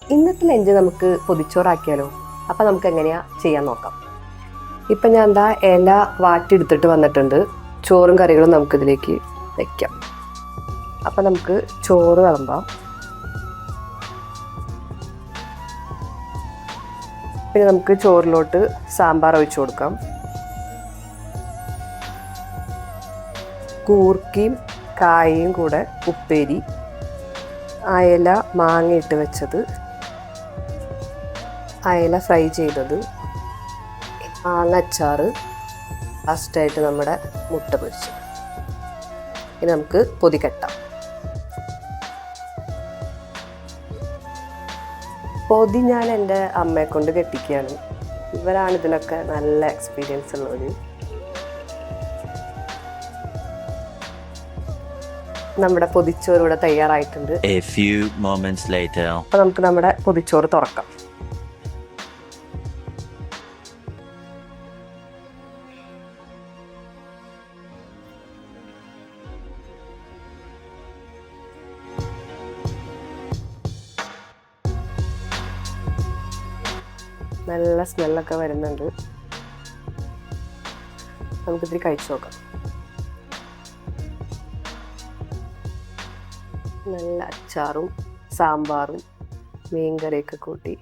ഇന്നത്തെ ലഞ്ച് നമുക്ക് പൊതിച്ചോറാക്കിയാലോ? അപ്പം നമുക്ക് എങ്ങനെയാ ചെയ്യാൻ നോക്കാം. ഇപ്പം ഞാൻ എന്താ ഇല വാട്ടിയെടുത്തിട്ട് വന്നിട്ടുണ്ട്. ചോറും കറികളും നമുക്കിതിലേക്ക് വയ്ക്കാം. അപ്പം നമുക്ക് ചോറ് വിളമ്പാം. പിന്നെ നമുക്ക് ചോറിലോട്ട് സാമ്പാർ ഒഴിച്ചു കൊടുക്കാം. കൂർക്കയും കായയും കൂടെ ഉപ്പേരി, അയല മാങ്ങ ഇട്ട് വെച്ചത്, അയല ഫ്രൈ ചെയ്തത്, മാങ്ങ അച്ചാറ്, ലാസ്റ്റായിട്ട് നമ്മുടെ മുട്ട പൊരിച്ചത്. ഇനി നമുക്ക് പൊതി കെട്ടാം. പൊതി ഞാൻ എൻ്റെ അമ്മയെ കൊണ്ട് കെട്ടിക്കുകയാണ്. ഇവരാണ് ഇതിനൊക്കെ നല്ല എക്സ്പീരിയൻസ് ഉള്ളവർ. നമ്മുടെ പൊതിച്ചോറ് ഇവിടെ തയ്യാറായിട്ടുണ്ട്. അപ്പോൾ നമുക്ക് നമ്മുടെ പൊതിച്ചോറ് തുറക്കാം. നല്ല സ്മെല്ലൊക്കെ വരുന്നുണ്ട്. നമുക്കിതിരി കഴിച്ചു നോക്കാം. നല്ല അച്ചാറും സാമ്പാറും മീൻകറിയൊക്കെ കൂട്ടി